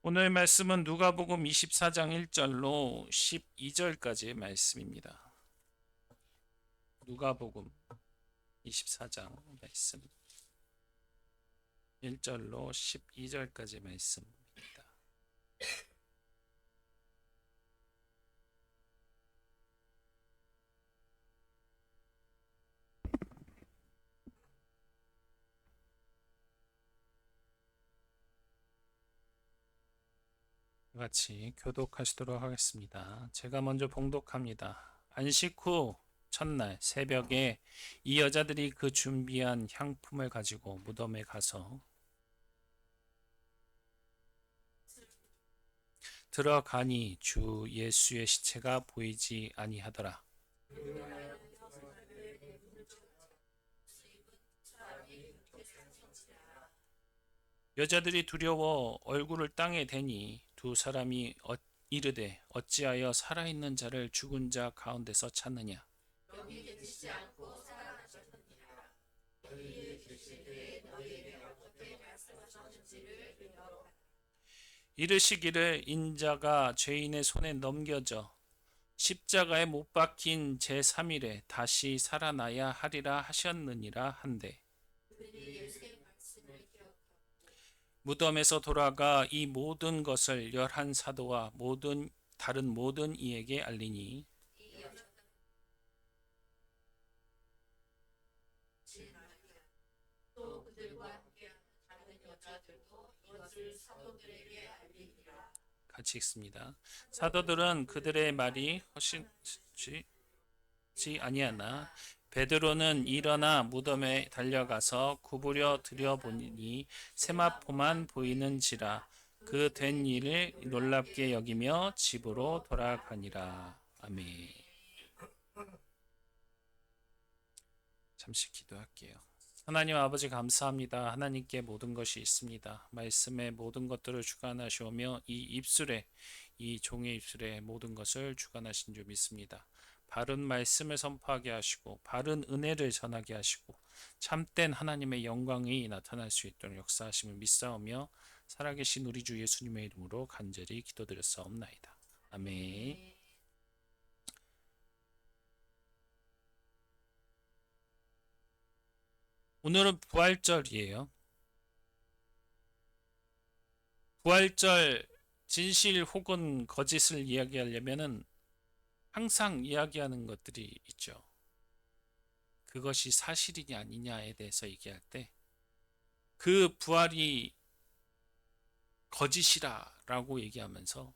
오늘 말씀은 누가복음 24장 1절로 12절까지의 말씀입니다. 누가복음 24장 말씀 1절로 12절까지 말씀입니다. 같이 교독하시도록 하겠습니다. 제가 먼저 봉독합니다. 안식 후 첫날 새벽에 이 여자들이 그 준비한 향품을 가지고 무덤에 가서 들어가니 주 예수의 시체가 보이지 아니하더라. 여자들이 두려워 얼굴을 땅에 대니 두 사람이 이르되 어찌하여 살아있는 자를 죽은 자 가운데서 찾느냐. 이르시기를 인자가 죄인의 손에 넘겨져 십자가에 못 박힌 제3일에 다시 살아나야 하리라 하셨느니라 한데 무덤에서 돌아가 이 모든 것을 11사도와 다른 모든 이에게 알리니 같이 읽습니다. 사도들은 그들의 말이 허신지 아니하나 베드로는 일어나 무덤에 달려가서 구부려 들여보니 세마포만 보이는지라 그 된 일을 놀랍게 여기며 집으로 돌아가니라. 아멘. 잠시 기도할게요. 하나님 아버지 감사합니다. 하나님께 모든 것이 있습니다. 말씀의 모든 것들을 주관하시오며 이 종의 입술에 모든 것을 주관하신 줄 믿습니다. 바른 말씀을 선포하게 하시고 바른 은혜를 전하게 하시고 참된 하나님의 영광이 나타날 수 있도록 역사하심을 믿사오며 살아계신 우리 주 예수님의 이름으로 간절히 기도드렸사옵나이다. 아멘. 오늘은 부활절이에요. 부활절 진실 혹은 거짓을 이야기하려면은 항상 이야기하는 것들이 있죠. 그것이 사실이냐 아니냐에 대해서 얘기할 때 그 부활이 거짓이라고 얘기하면서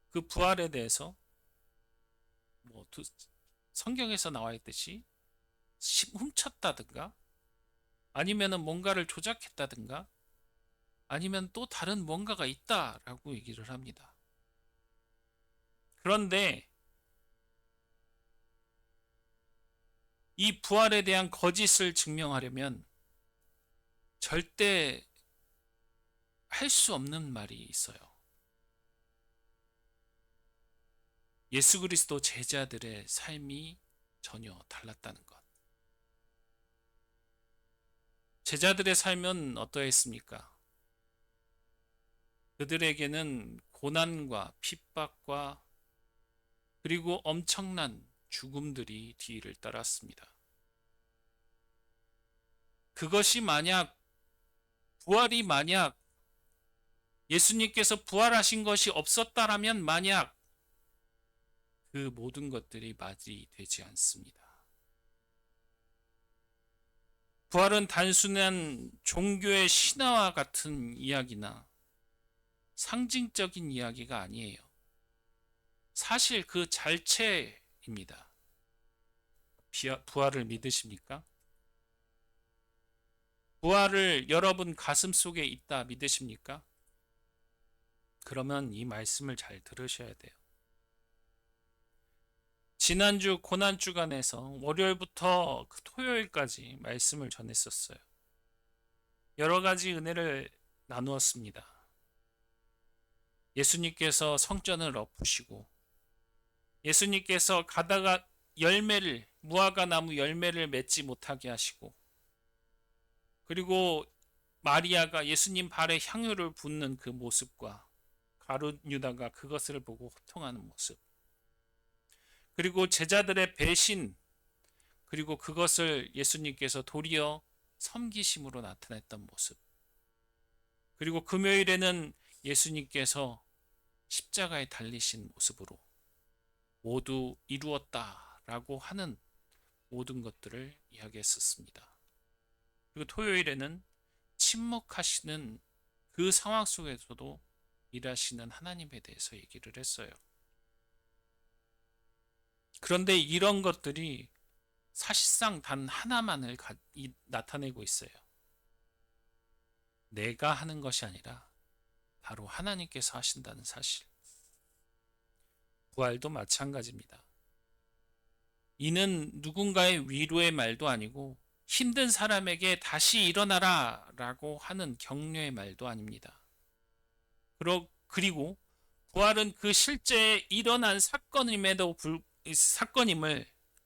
그 부활에 대해서 성경에서 나와 있듯이 훔쳤다든가 아니면은 뭔가를 조작했다든가 아니면 또 다른 뭔가가 있다라고 얘기를 합니다. 그런데 이 부활에 대한 거짓을 증명하려면 절대 할 수 없는 말이 있어요. 예수 그리스도 제자들의 삶이 전혀 달랐다는 것. 제자들의 삶은 어떠했습니까? 그들에게는 고난과 핍박과 그리고 엄청난 죽음들이 뒤를 따랐습니다. 그것이 부활이 만약 예수님께서 부활하신 것이 없었다라면 만약 그 모든 것들이 말이 되지 않습니다. 부활은 단순한 종교의 신화와 같은 이야기나 상징적인 이야기가 아니에요. 사실 그 자체입니다. 부활을 믿으십니까? 부활을 여러분 가슴 속에 있다 믿으십니까? 그러면 이 말씀을 잘 들으셔야 돼요. 지난주 고난주간에서 월요일부터 토요일까지 말씀을 전했었어요. 여러 가지 은혜를 나누었습니다. 예수님께서 성전을 엎으시고 예수님께서 가다가 무화과 나무 열매를 맺지 못하게 하시고 그리고 마리아가 예수님 발에 향유를 붓는 그 모습과 가룟 유다가 그것을 보고 호통하는 모습, 그리고 제자들의 배신, 그리고 그것을 예수님께서 도리어 섬기심으로 나타냈던 모습, 그리고 금요일에는 예수님께서 십자가에 달리신 모습으로 모두 이루었다라고 하는 모든 것들을 이야기했었습니다. 그리고 토요일에는 침묵하시는 그 상황 속에서도 일하시는 하나님에 대해서 얘기를 했어요. 그런데 이런 것들이 사실상 단 하나만을 나타내고 있어요. 내가 하는 것이 아니라 바로 하나님께서 하신다는 사실. 부활도 마찬가지입니다. 이는 누군가의 위로의 말도 아니고 힘든 사람에게 다시 일어나라 라고 하는 격려의 말도 아닙니다. 그리고 부활은 그 실제 일어난 사건임을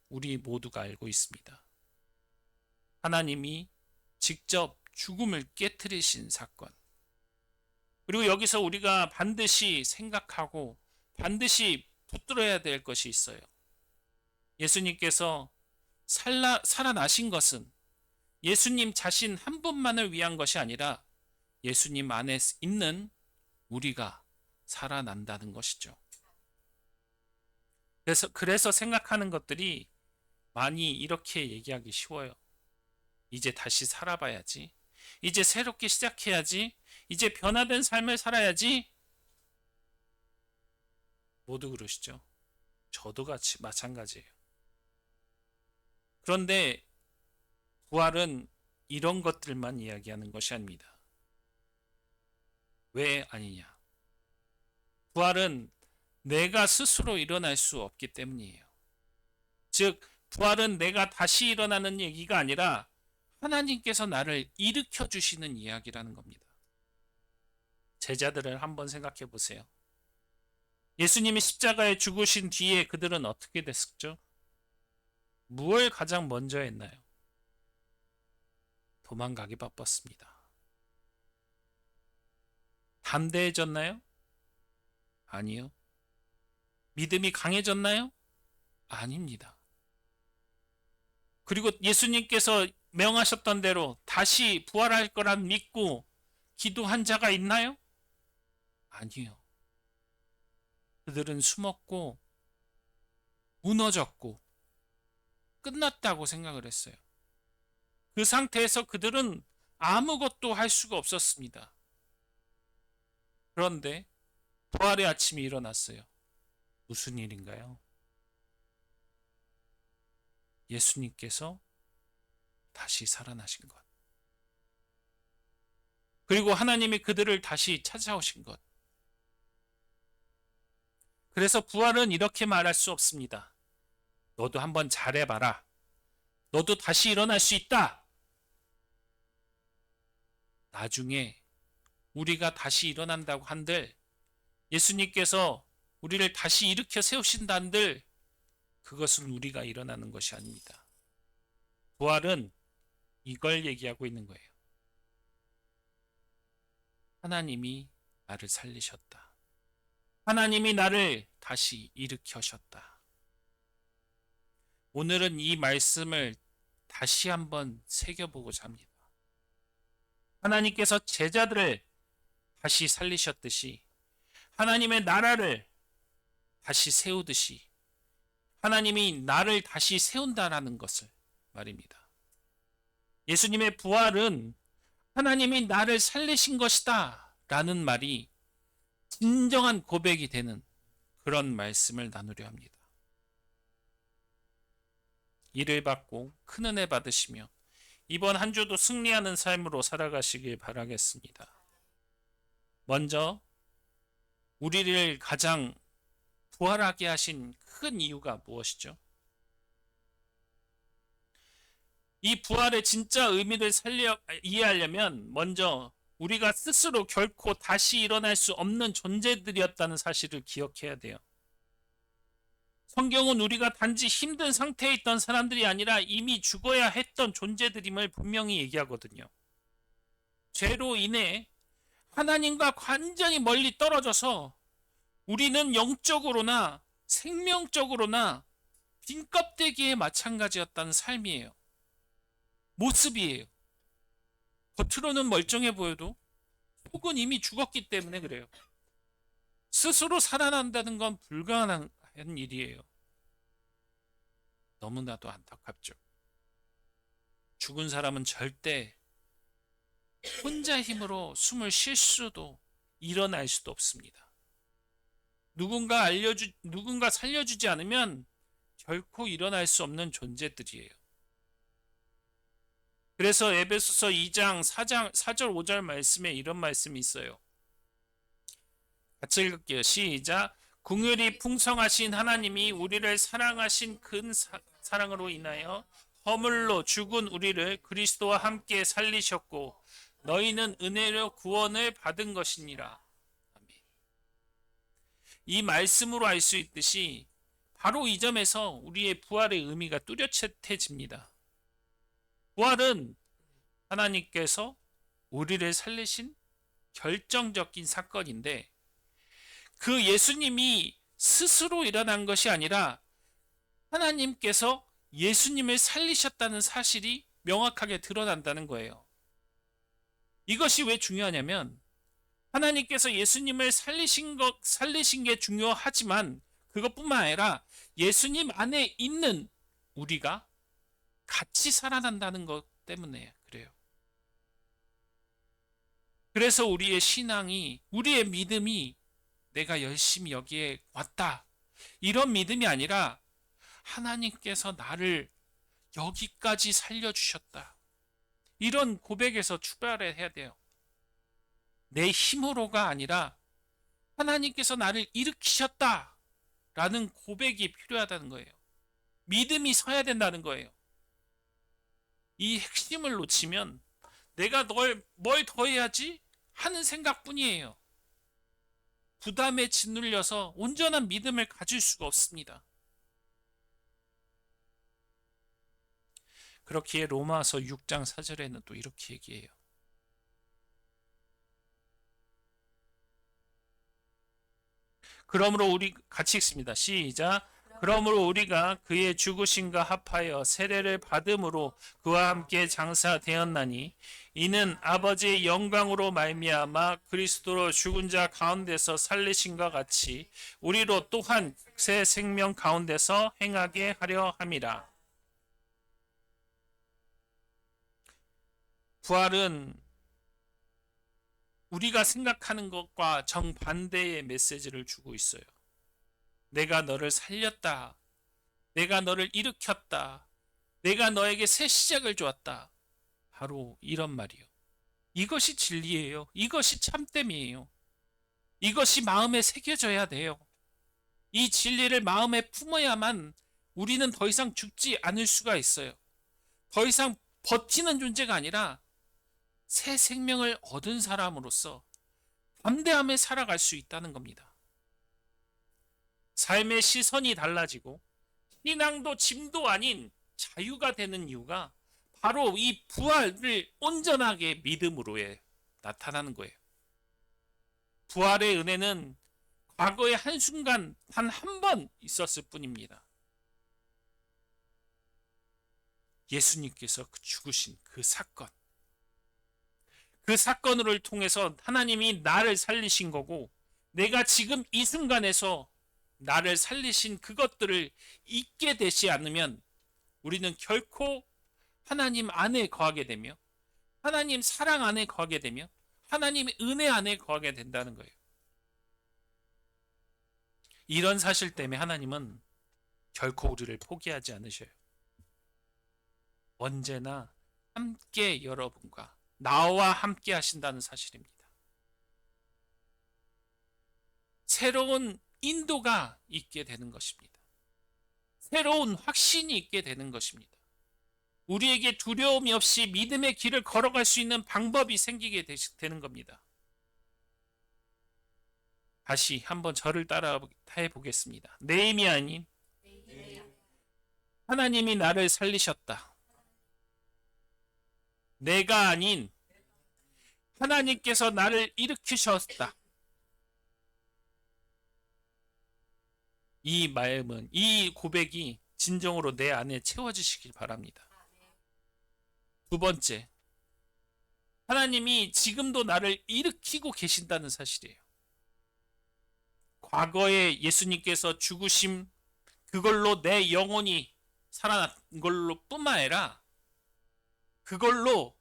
우리 모두가 알고 있습니다. 하나님이 직접 죽음을 깨뜨리신 사건. 그리고 여기서 우리가 반드시 생각하고 반드시 붙들어야 될 것이 있어요. 예수님께서 살아나신 것은 예수님 자신 한 분만을 위한 것이 아니라 예수님 안에 있는 우리가 살아난다는 것이죠. 그래서 생각하는 것들이 많이 이렇게 얘기하기 쉬워요. 이제 다시 살아봐야지. 이제 새롭게 시작해야지. 이제 변화된 삶을 살아야지. 모두 그러시죠. 저도 같이 마찬가지예요. 그런데 부활은 이런 것들만 이야기하는 것이 아닙니다. 왜 아니냐? 부활은 내가 스스로 일어날 수 없기 때문이에요. 즉, 부활은 내가 다시 일어나는 얘기가 아니라 하나님께서 나를 일으켜 주시는 이야기라는 겁니다. 제자들을 한번 생각해 보세요. 예수님이 십자가에 죽으신 뒤에 그들은 어떻게 됐었죠? 무엇을 가장 먼저 했나요? 도망가기 바빴습니다. 담대해졌나요? 아니요. 믿음이 강해졌나요? 아닙니다. 그리고 예수님께서 명하셨던 대로 다시 부활할 거란 믿고 기도한 자가 있나요? 아니요. 그들은 숨었고 무너졌고 끝났다고 생각을 했어요. 그 상태에서 그들은 아무것도 할 수가 없었습니다. 그런데 부활의 아침이 일어났어요. 무슨 일인가요? 예수님께서 다시 살아나신 것. 그리고 하나님이 그들을 다시 찾아오신 것. 그래서 부활은 이렇게 말할 수 없습니다. 너도 한번 잘해봐라. 너도 다시 일어날 수 있다. 나중에 우리가 다시 일어난다고 한들, 예수님께서 우리를 다시 일으켜 세우신다 한들, 그것은 우리가 일어나는 것이 아닙니다. 부활은 이걸 얘기하고 있는 거예요. 하나님이 나를 살리셨다. 하나님이 나를 다시 일으켜셨다. 오늘은 이 말씀을 다시 한번 새겨보고자 합니다. 하나님께서 제자들을 다시 살리셨듯이 하나님의 나라를 다시 세우듯이 하나님이 나를 다시 세운다라는 것을 말입니다. 예수님의 부활은 하나님이 나를 살리신 것이다 라는 말이 진정한 고백이 되는 그런 말씀을 나누려 합니다. 일을 받고 큰 은혜 받으시며 이번 한 주도 승리하는 삶으로 살아가시길 바라겠습니다. 먼저 우리를 가장 부활하게 하신 큰 이유가 무엇이죠? 이 부활의 진짜 의미를 이해하려면 먼저 우리가 스스로 결코 다시 일어날 수 없는 존재들이었다는 사실을 기억해야 돼요. 성경은 우리가 단지 힘든 상태에 있던 사람들이 아니라 이미 죽어야 했던 존재들임을 분명히 얘기하거든요. 죄로 인해 하나님과 완전히 멀리 떨어져서 우리는 영적으로나 생명적으로나 빈 껍데기에 마찬가지였다는 삶이에요. 모습이에요. 겉으로는 멀쩡해 보여도 속은 이미 죽었기 때문에 그래요. 스스로 살아난다는 건 불가능한 일이에요. 너무나도 안타깝죠. 죽은 사람은 절대 혼자 힘으로 숨을 쉴 수도 일어날 수도 없습니다. 누군가 살려주지 않으면 결코 일어날 수 없는 존재들이에요. 그래서 에베소서 2장 4절 5절 말씀에 이런 말씀이 있어요. 같이 읽을게요. 시작. 긍휼이 풍성하신 하나님이 우리를 사랑하신 큰 사랑으로 인하여 허물로 죽은 우리를 그리스도와 함께 살리셨고 너희는 은혜로 구원을 받은 것이니라. 아멘. 이 말씀으로 알 수 있듯이 바로 이 점에서 우리의 부활의 의미가 뚜렷해집니다. 부활은 하나님께서 우리를 살리신 결정적인 사건인데 그 예수님이 스스로 일어난 것이 아니라 하나님께서 예수님을 살리셨다는 사실이 명확하게 드러난다는 거예요. 이것이 왜 중요하냐면 하나님께서 예수님을 살리신 게 중요하지만 그것뿐만 아니라 예수님 안에 있는 우리가 같이 살아난다는 것 때문에 그래요. 그래서 우리의 신앙이, 우리의 믿음이 내가 열심히 여기에 왔다. 이런 믿음이 아니라 하나님께서 나를 여기까지 살려주셨다. 이런 고백에서 출발해야 돼요. 내 힘으로가 아니라 하나님께서 나를 일으키셨다. 라는 고백이 필요하다는 거예요. 믿음이 서야 된다는 거예요. 이 핵심을 놓치면 내가 뭘 더 해야지 하는 생각뿐이에요. 부담에 짓눌려서 온전한 믿음을 가질 수가 없습니다. 그렇기에 로마서 6장 4절에는 또 이렇게 얘기해요. 그러므로 우리 같이 읽습니다. 시작. 그러므로 우리가 그의 죽으심과 합하여 세례를 받음으로 그와 함께 장사되었나니 이는 아버지의 영광으로 말미암아 그리스도로 죽은 자 가운데서 살리심과 같이 우리로 또한 새 생명 가운데서 행하게 하려 함이라. 부활은 우리가 생각하는 것과 정반대의 메시지를 주고 있어요. 내가 너를 살렸다. 내가 너를 일으켰다. 내가 너에게 새 시작을 주었다. 바로 이런 말이요. 이것이 진리예요. 이것이 참됨이에요. 이것이 마음에 새겨져야 돼요. 이 진리를 마음에 품어야만 우리는 더 이상 죽지 않을 수가 있어요. 더 이상 버티는 존재가 아니라 새 생명을 얻은 사람으로서 담대함에 살아갈 수 있다는 겁니다. 삶의 시선이 달라지고 신앙도 짐도 아닌 자유가 되는 이유가 바로 이 부활을 온전하게 믿음으로 나타나는 거예요. 부활의 은혜는 과거의 한순간 단 한 번 있었을 뿐입니다. 예수님께서 죽으신 그 사건, 그 사건을 통해서 하나님이 나를 살리신 거고 내가 지금 이 순간에서 나를 살리신 그것들을 잊게 되지 않으면 우리는 결코 하나님 안에 거하게 되며 하나님 사랑 안에 거하게 되며 하나님의 은혜 안에 거하게 된다는 거예요. 이런 사실 때문에 하나님은 결코 우리를 포기하지 않으셔요. 언제나 함께 여러분과 나와 함께 하신다는 사실입니다. 새로운 인도가 있게 되는 것입니다. 새로운 확신이 있게 되는 것입니다. 우리에게 두려움이 없이 믿음의 길을 걸어갈 수 있는 방법이 생기게 되는 겁니다. 다시 한번 저를 따라 해보겠습니다. 내 힘이 아닌 하나님이 나를 살리셨다. 내가 아닌 하나님께서 나를 일으키셨다. 이 마음은, 이 고백이 진정으로 내 안에 채워지시길 바랍니다. 두 번째, 하나님이 지금도 나를 일으키고 계신다는 사실이에요. 과거에 예수님께서 죽으심, 그걸로 내 영혼이 살아난 걸로 뿐만 아니라 그걸로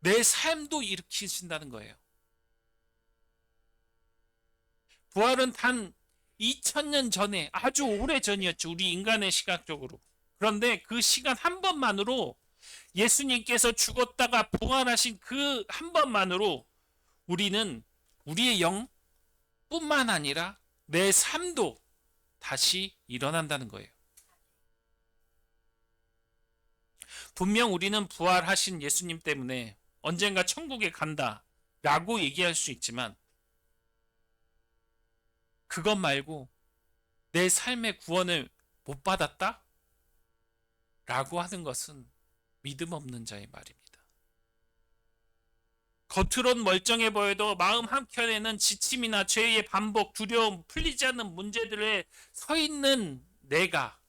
내 삶도 일으키신다는 거예요. 부활은 단 2000년 전에, 아주 오래 전이었죠. 우리 인간의 시각적으로. 그런데 그 시간 한 번만으로, 예수님께서 죽었다가 부활하신 그 한 번만으로 우리는 우리의 영뿐만 아니라 내 삶도 다시 일어난다는 거예요. 분명 우리는 부활하신 예수님 때문에 언젠가 천국에 간다 라고 얘기할 수 있지만, 그것 말고 내 삶의 구원을 못 받았다? 라고 하는 것은 믿음 없는 자의 말입니다. 겉으론 멀쩡해 보여도 마음 한켠에는 지침이나 죄의 반복, 두려움, 풀리지 않는 문제들에 서 있는 내가,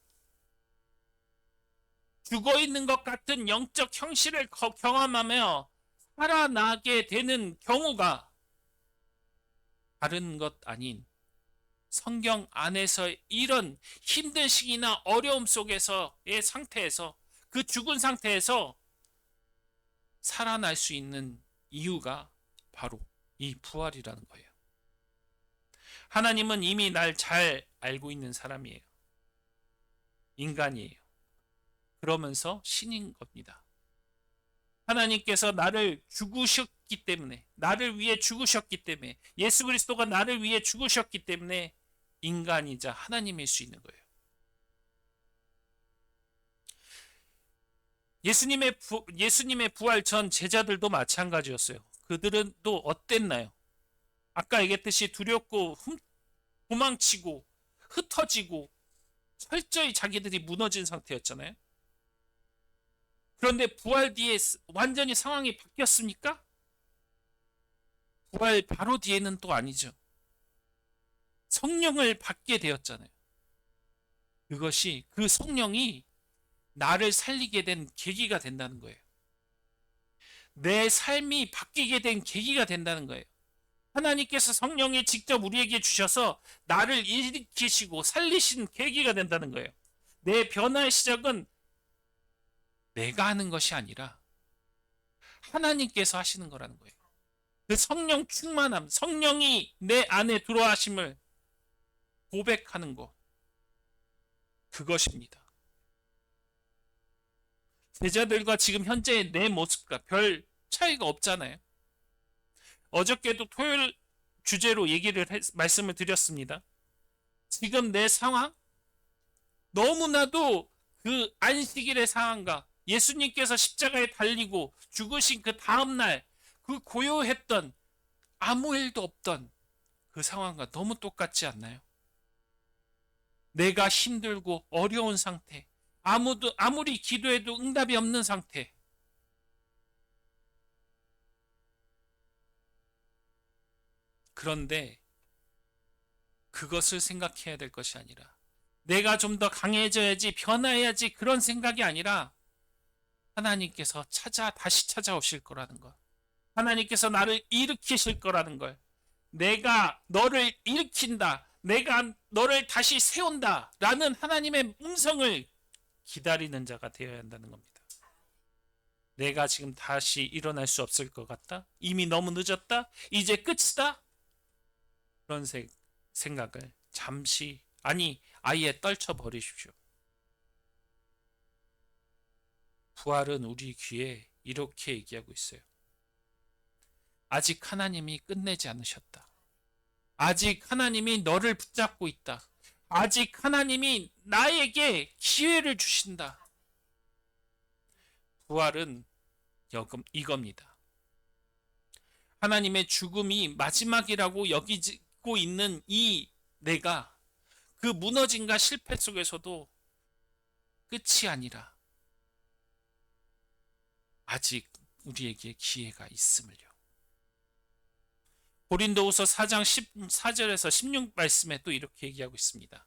죽어 있는 것 같은 영적 형실을 경험하며 살아나게 되는 경우가 다른 것 아닌 성경 안에서 이런 힘든 시기나 어려움 속에서의 상태에서, 그 죽은 상태에서 살아날 수 있는 이유가 바로 이 부활이라는 거예요. 하나님은 이미 날 잘 알고 있는 사람이에요. 인간이에요. 그러면서 신인 겁니다. 하나님께서 나를 죽으셨기 때문에, 나를 위해 죽으셨기 때문에, 예수 그리스도가 나를 위해 죽으셨기 때문에 인간이자 하나님일 수 있는 거예요. 예수님의 부활 전 제자들도 마찬가지였어요. 그들은 또 어땠나요? 아까 얘기했듯이 두렵고 도망치고 흩어지고 철저히 자기들이 무너진 상태였잖아요. 그런데 부활 뒤에 완전히 상황이 바뀌었습니까? 부활 바로 뒤에는 또 아니죠. 성령을 받게 되었잖아요. 그것이, 그 성령이 나를 살리게 된 계기가 된다는 거예요. 내 삶이 바뀌게 된 계기가 된다는 거예요. 하나님께서 성령이 직접 우리에게 주셔서 나를 일으키시고 살리신 계기가 된다는 거예요. 내 변화의 시작은 내가 하는 것이 아니라 하나님께서 하시는 거라는 거예요. 그 성령 충만함, 성령이 내 안에 들어와심을 고백하는 것, 그것입니다. 제자들과 지금 현재의 내 모습과 별 차이가 없잖아요. 어저께도 토요일 주제로 말씀을 드렸습니다. 지금 내 상황, 너무나도 그 안식일의 상황과 예수님께서 십자가에 달리고 죽으신 그 다음날, 그 고요했던, 아무 일도 없던 그 상황과 너무 똑같지 않나요? 내가 힘들고 어려운 상태, 아무리 기도해도 응답이 없는 상태. 그런데 그것을 생각해야 될 것이 아니라, 내가 좀 더 강해져야지, 변화해야지, 그런 생각이 아니라 하나님께서 다시 찾아오실 거라는 것, 하나님께서 나를 일으키실 거라는 걸, 내가 너를 일으킨다, 내가 너를 다시 세운다 라는 하나님의 음성을 기다리는 자가 되어야 한다는 겁니다. 내가 지금 다시 일어날 수 없을 것 같다? 이미 너무 늦었다? 이제 끝이다? 그런 생각을 잠시, 아니 아예 떨쳐버리십시오. 부활은 우리 귀에 이렇게 얘기하고 있어요. 아직 하나님이 끝내지 않으셨다. 아직 하나님이 너를 붙잡고 있다. 아직 하나님이 나에게 기회를 주신다. 부활은 이겁니다. 하나님의 죽음이 마지막이라고 여기고 있는 이 내가, 그 무너짐과 실패 속에서도 끝이 아니라 아직 우리에게 기회가 있음을요. 고린도후서 4장 14절에서 16 말씀에 또 이렇게 얘기하고 있습니다.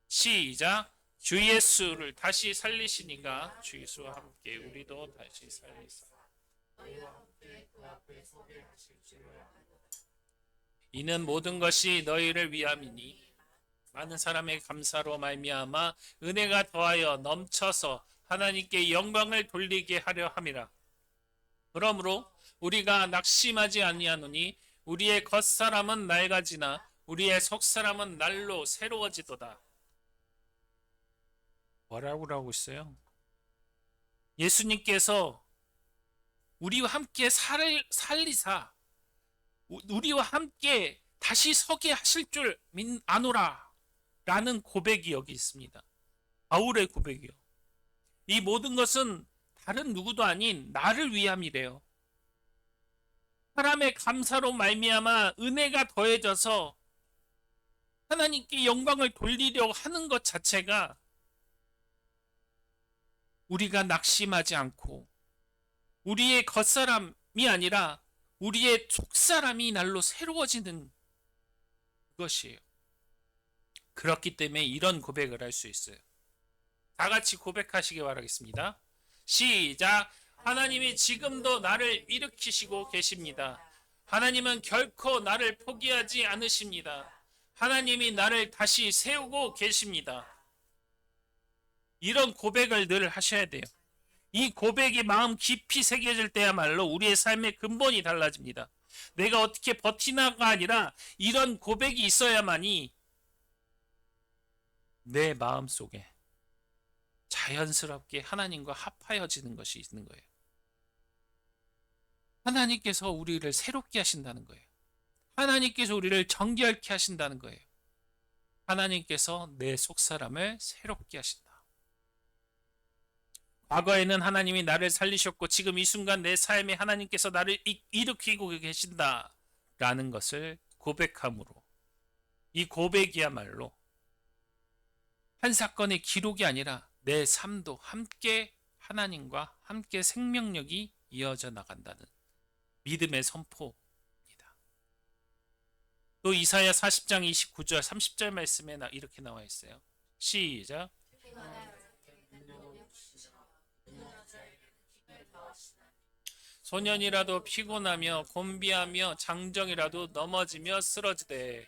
시작. 주 예수를 다시 살리시니까 주 예수와 함께 우리도 다시 살리사 이는 모든 것이 너희를 위함이니 많은 사람의 감사로 말미암아 은혜가 더하여 넘쳐서 하나님께 영광을 돌리게 하려 함이라. 그러므로 우리가 낙심하지 아니하노니 우리의 겉사람은 낡아지나 우리의 속사람은 날로 새로워지도다. 뭐라고 하고 있어요? 예수님께서 우리와 함께 살리사 우리와 함께 다시 서게 하실 줄 아노라 라는 고백이 여기 있습니다. 바울의 고백이요. 이 모든 것은 다른 누구도 아닌 나를 위함이래요. 사람의 감사로 말미암아 은혜가 더해져서 하나님께 영광을 돌리려고 하는 것 자체가 우리가 낙심하지 않고 우리의 겉사람이 아니라 우리의 속사람이 날로 새로워지는 것이에요. 그렇기 때문에 이런 고백을 할 수 있어요. 다 같이 고백하시기 바라겠습니다. 시작. 하나님이 지금도 나를 일으키시고 계십니다. 하나님은 결코 나를 포기하지 않으십니다. 하나님이 나를 다시 세우고 계십니다. 이런 고백을 늘 하셔야 돼요. 이 고백이 마음 깊이 새겨질 때야말로 우리의 삶의 근본이 달라집니다. 내가 어떻게 버티나가 아니라 이런 고백이 있어야만이 내 마음 속에 자연스럽게 하나님과 합하여지는 것이 있는 거예요. 하나님께서 우리를 새롭게 하신다는 거예요. 하나님께서 우리를 정결케 하신다는 거예요. 하나님께서 내 속사람을 새롭게 하신다. 과거에는 하나님이 나를 살리셨고 지금 이 순간 내 삶에 하나님께서 나를 일으키고 계신다 라는 것을 고백함으로 이 고백이야말로 한 사건의 기록이 아니라 내 삶도 함께 하나님과 함께 생명력이 이어져 나간다는 믿음의 선포입니다. 또 이사야 40장 29절 30절 말씀에 이렇게 나와 있어요. 시작. 소년이라도 피곤하며 곤비하며 장정이라도 넘어지며 쓰러지되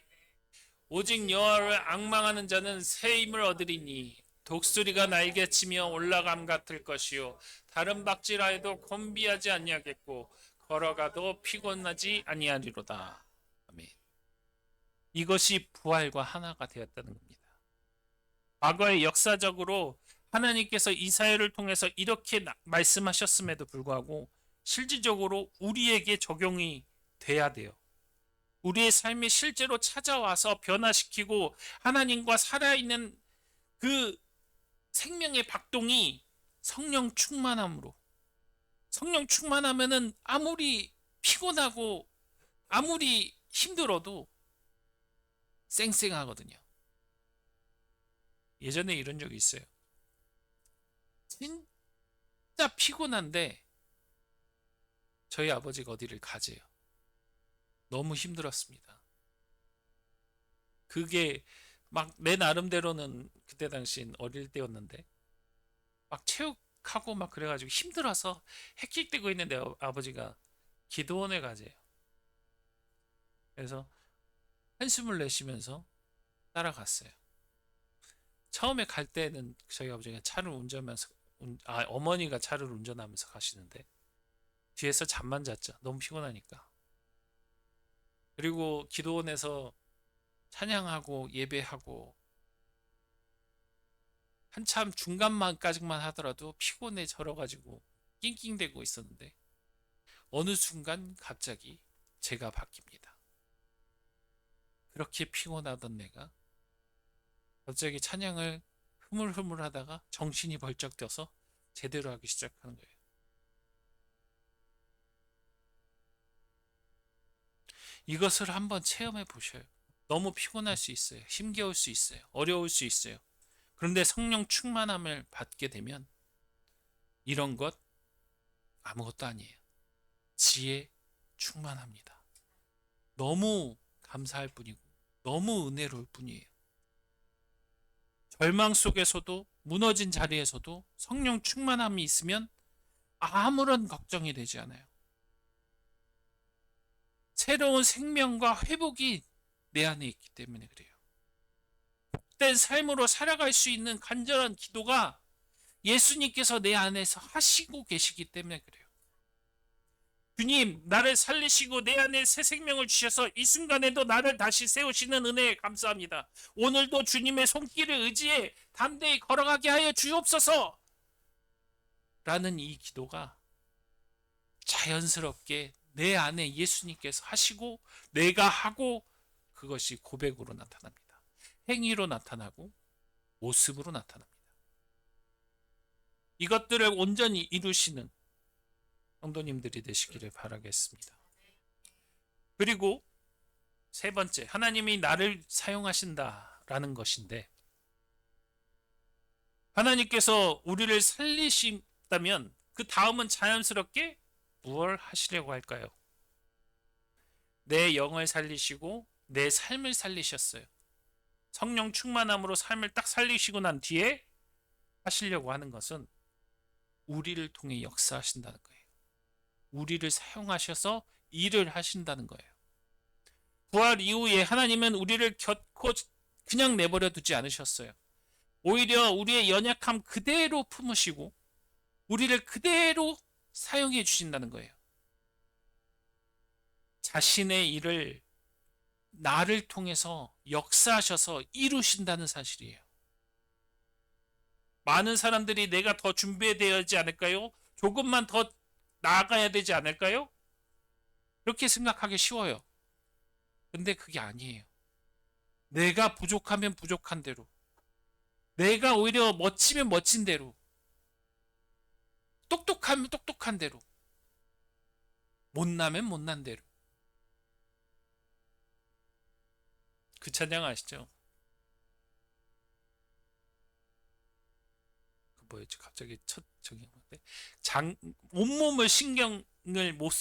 오직 여호와를 앙망하는 자는 새 힘을 얻으리니 독수리가 날개치며 올라감 같을 것이요 다른 박쥐라 해도 곤비하지 아니하겠고 걸어가도 피곤하지 아니하리로다. 아멘. 이것이 부활과 하나가 되었다는 겁니다. 과거에 역사적으로 하나님께서 이사야를 통해서 이렇게 말씀하셨음에도 불구하고 실질적으로 우리에게 적용이 돼야 돼요. 우리의 삶에 실제로 찾아와서 변화시키고 하나님과 살아있는 그 생명의 박동이 성령 충만함으로. 성령 충만하면은 아무리 피곤하고 아무리 힘들어도 쌩쌩하거든요. 예전에 이런 적이 있어요. 진짜 피곤한데 저희 아버지가 어디를 가재요. 너무 힘들었습니다. 그게 막 내 나름대로는 그때 당시엔 어릴 때였는데 막 체육하고 막 그래가지고 힘들어서 헥헥대고 있는데 아버지가 기도원에 가재요. 그래서 한숨을 내쉬면서 따라갔어요. 처음에 갈 때는 저희 아버지가 차를 운전하면서 어머니가 차를 운전하면서 가시는데 뒤에서 잠만 잤죠. 너무 피곤하니까. 그리고 기도원에서 찬양하고 예배하고 한참 중간만까지만 하더라도 피곤해 절어가지고 낑낑대고 있었는데 어느 순간 갑자기 제가 바뀝니다. 그렇게 피곤하던 내가 갑자기 찬양을 흐물흐물 하다가 정신이 벌쩍 떠서 제대로 하기 시작하는 거예요. 이것을 한번 체험해 보셔요. 너무 피곤할 수 있어요. 힘겨울 수 있어요. 어려울 수 있어요. 그런데 성령 충만함을 받게 되면 이런 것 아무것도 아니에요. 지혜 충만합니다. 너무 감사할 뿐이고 너무 은혜로울 뿐이에요. 절망 속에서도 무너진 자리에서도 성령 충만함이 있으면 아무런 걱정이 되지 않아요. 새로운 생명과 회복이 내 안에 있기 때문에 그래요. 복된 삶으로 살아갈 수 있는 간절한 기도가 예수님께서 내 안에서 하시고 계시기 때문에 그래요. 주님, 나를 살리시고 내 안에 새 생명을 주셔서 이 순간에도 나를 다시 세우시는 은혜에 감사합니다. 오늘도 주님의 손길을 의지해 담대히 걸어가게 하여 주옵소서! 라는 이 기도가 자연스럽게 내 안에 예수님께서 하시고 내가 하고 그것이 고백으로 나타납니다. 행위로 나타나고 모습으로 나타납니다. 이것들을 온전히 이루시는 성도님들이 되시기를 바라겠습니다. 그리고 세 번째, 하나님이 나를 사용하신다라는 것인데, 하나님께서 우리를 살리신다면 그 다음은 자연스럽게 무엇을 하시려고 할까요? 내 영을 살리시고 내 삶을 살리셨어요. 성령 충만함으로 삶을 딱 살리시고 난 뒤에 하시려고 하는 것은 우리를 통해 역사하신다는 거예요. 우리를 사용하셔서 일을 하신다는 거예요. 부활 이후에 하나님은 우리를 결코 그냥 내버려 두지 않으셨어요. 오히려 우리의 연약함 그대로 품으시고 우리를 그대로 사용해 주신다는 거예요. 자신의 일을 나를 통해서 역사하셔서 이루신다는 사실이에요. 많은 사람들이 내가 더 준비되어야 하지 않을까요? 조금만 더 나아가야 되지 않을까요? 그렇게 생각하기 쉬워요. 근데 그게 아니에요. 내가 부족하면 부족한 대로, 내가 오히려 멋지면 멋진 대로, 똑똑하면 똑똑한 대로, 못나면 못난 대로. 그 찬양 아시죠? 그 뭐였지? 갑자기 첫 저기 장 온몸을 신경을 못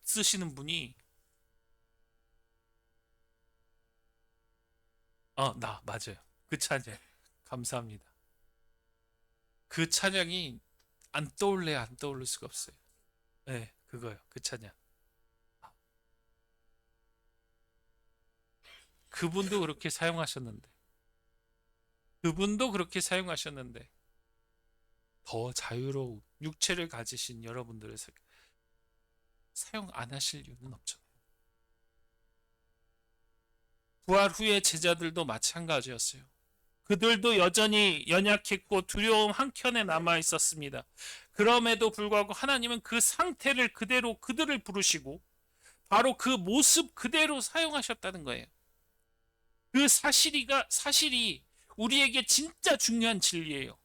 쓰시는 분이 나 맞아요. 그 찬양 감사합니다. 그 찬양이 안 떠올래 안 떠오를 수가 없어요. 네, 그거요. 그 찬양. 그분도 그렇게 사용하셨는데, 그분도 그렇게 사용하셨는데 더 자유로운 육체를 가지신 여러분들을 사용 안 하실 이유는 없잖아요. 부활 후에 제자들도 마찬가지였어요. 그들도 여전히 연약했고 두려움 한켠에 남아 있었습니다. 그럼에도 불구하고 하나님은 그 상태를 그대로 그들을 부르시고 바로 그 모습 그대로 사용하셨다는 거예요. 그 사실이 우리에게 진짜 중요한 진리예요.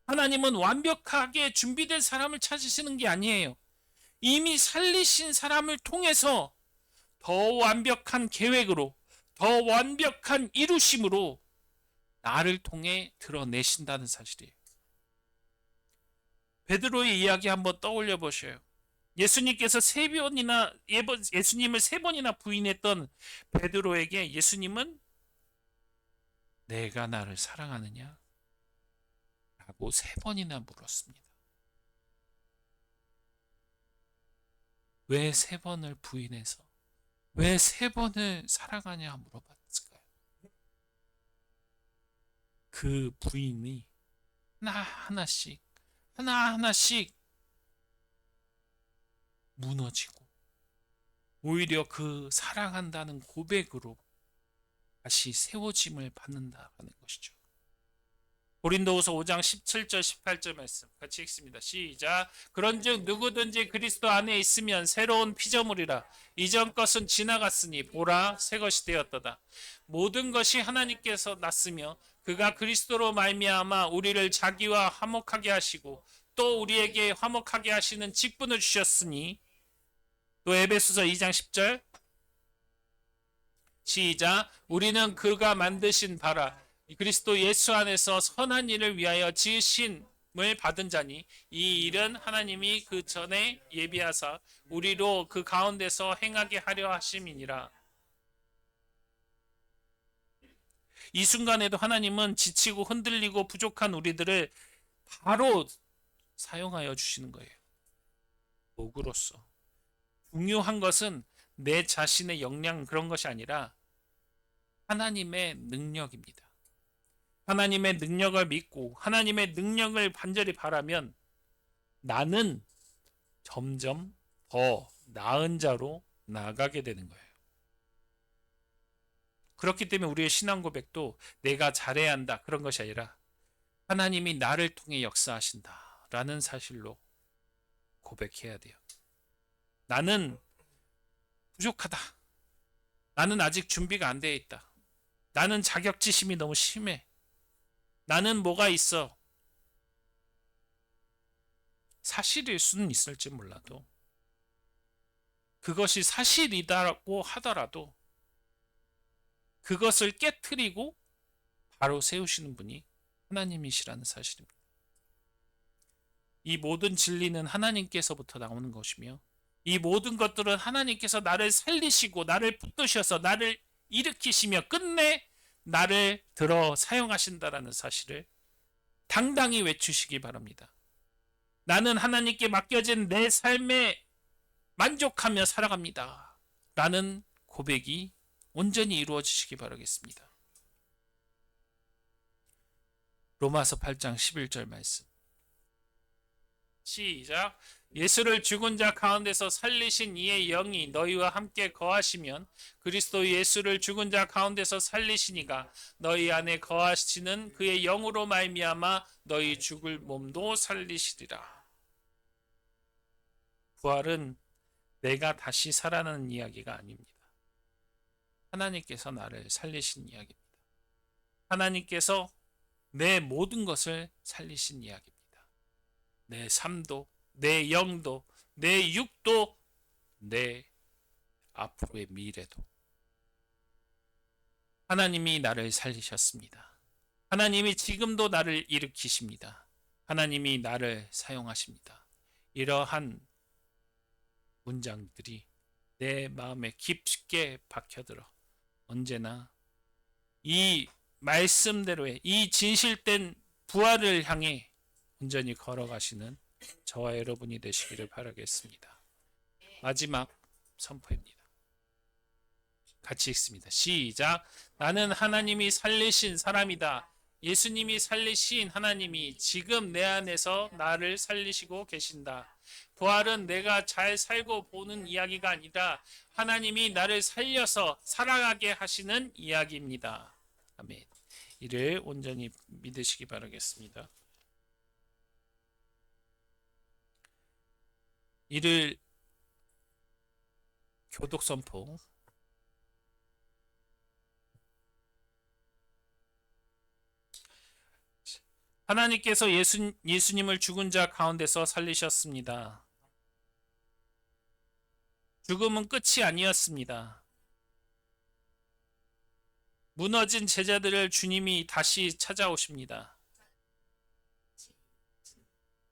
하나님은 완벽하게 준비된 사람을 찾으시는 게 아니에요. 이미 살리신 사람을 통해서 더 완벽한 계획으로, 더 완벽한 이루심으로 나를 통해 드러내신다는 사실이에요. 베드로의 이야기 한번 떠올려 보셔요. 예수님께서 예수님을 세 번이나 부인했던 베드로에게 예수님은 내가 나를 사랑하느냐? 라고 세 번이나 물었습니다. 왜 세 번을 부인해서 왜 세 번을 사랑하냐 물어봤을까요? 그 부인이 하나하나씩 무너지고 오히려 그 사랑한다는 고백으로 다시 세워짐을 받는다는 것이죠. 고린도후서 5장 17절 18절 말씀 같이 읽습니다. 시작. 그런즉 누구든지 그리스도 안에 있으면 새로운 피조물이라. 이전 것은 지나갔으니 보라 새 것이 되었도다. 모든 것이 하나님께서 났으며 그가 그리스도로 말미암아 우리를 자기와 화목하게 하시고 또 우리에게 화목하게 하시는 직분을 주셨으니 또 에베소서 2장 10절 시작. 우리는 그가 만드신 바라 그리스도 예수 안에서 선한 일을 위하여 지으심을 받은 자니 이 일은 하나님이 그 전에 예비하사 우리로 그 가운데서 행하게 하려 하심이니라. 이 순간에도 하나님은 지치고 흔들리고 부족한 우리들을 바로 사용하여 주시는 거예요. 도구로서. 중요한 것은 내 자신의 역량 그런 것이 아니라 하나님의 능력입니다. 하나님의 능력을 믿고 하나님의 능력을 간절히 바라면 나는 점점 더 나은 자로 나아가게 되는 거예요. 그렇기 때문에 우리의 신앙 고백도 내가 잘해야 한다 그런 것이 아니라 하나님이 나를 통해 역사하신다 라는 사실로 고백해야 돼요. 나는 부족하다. 나는 아직 준비가 안 되어 있다. 나는 자격지심이 너무 심해. 나는 뭐가 있어. 사실일 수는 있을지 몰라도 그것이 사실이다고 하더라도 그것을 깨트리고 바로 세우시는 분이 하나님이시라는 사실입니다. 이 모든 진리는 하나님께서부터 나오는 것이며 이 모든 것들은 하나님께서 나를 살리시고 나를 붙드셔서 나를 일으키시며 끝내 나를 들어 사용하신다라는 사실을 당당히 외치시기 바랍니다. 나는 하나님께 맡겨진 내 삶에 만족하며 살아갑니다. 라는 고백이 온전히 이루어지시기 바라겠습니다. 로마서 8장 11절 말씀. 시작. 예수를 죽은 자 가운데서 살리신 이의 영이 너희와 함께 거하시면 그리스도 예수를 죽은 자 가운데서 살리시니가 너희 안에 거하시는 그의 영으로 말미암아 너희 죽을 몸도 살리시리라. 부활은 내가 다시 살아나는 이야기가 아닙니다. 하나님께서 나를 살리신 이야기입니다. 하나님께서 내 모든 것을 살리신 이야기입니다. 내 삶도, 내 영도, 내 육도, 내 앞으로의 미래도. 하나님이 나를 살리셨습니다. 하나님이 지금도 나를 일으키십니다. 하나님이 나를 사용하십니다. 이러한 문장들이 내 마음에 깊게 박혀들어 언제나 이 말씀대로의 이 진실된 부활을 향해 온전히 걸어가시는 저와 여러분이 되시기를 바라겠습니다. 마지막 선포입니다. 같이 읽습니다. 시작. 나는 하나님이 살리신 사람이다. 예수님이 살리신 하나님이 지금 내 안에서 나를 살리시고 계신다. 부활은 내가 잘 살고 보는 이야기가 아니라 하나님이 나를 살려서 살아가게 하시는 이야기입니다. 아멘. 이를 온전히 믿으시기 바라겠습니다. 이를 교독 선포. 하나님께서 예수님을 죽은 자 가운데서 살리셨습니다. 죽음은 끝이 아니었습니다. 무너진 제자들을 주님이 다시 찾아오십니다.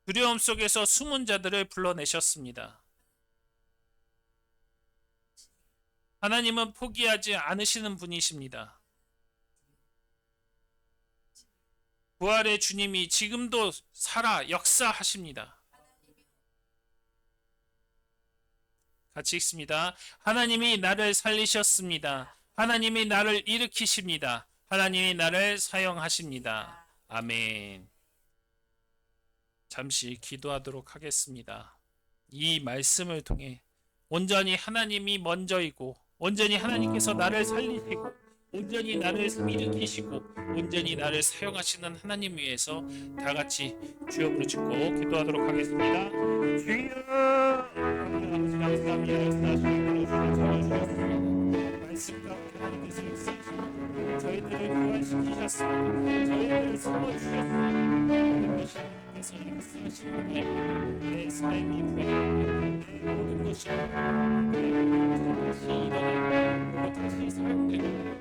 두려움 속에서 숨은 자들을 불러내셨습니다. 하나님은 포기하지 않으시는 분이십니다. 부활의 주님이 지금도 살아 역사하십니다. 같이 읽습니다. 하나님이 나를 살리셨습니다. 하나님이 나를 일으키십니다. 하나님이 나를 사용하십니다. 아멘. 잠시 기도하도록 하겠습니다. 이 말씀을 통해 온전히 하나님이 먼저이고 온전히 하나님께서 나를 살리시고 온전히 나를 일으키시고 온전히 나를 사용하시는 하나님 위해서 다 같이 주여 부르짖고 기도하도록 하겠습니다. 주여 아버지 감사합니다. 말씀 가운데 하나님께서 역사하시고 저희들을 부활시키셨습니다. 저희들을 세워주셨습니다. 하나님께서 역사하시는 내 삶이 부활하고 내 모든 것이 다시 일어나고 다시 사용되고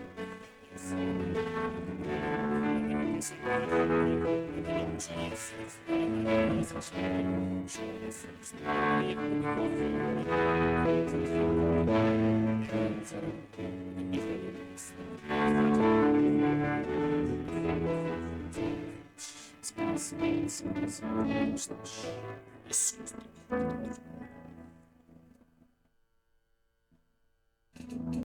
예수 그리스도 예수 그리스도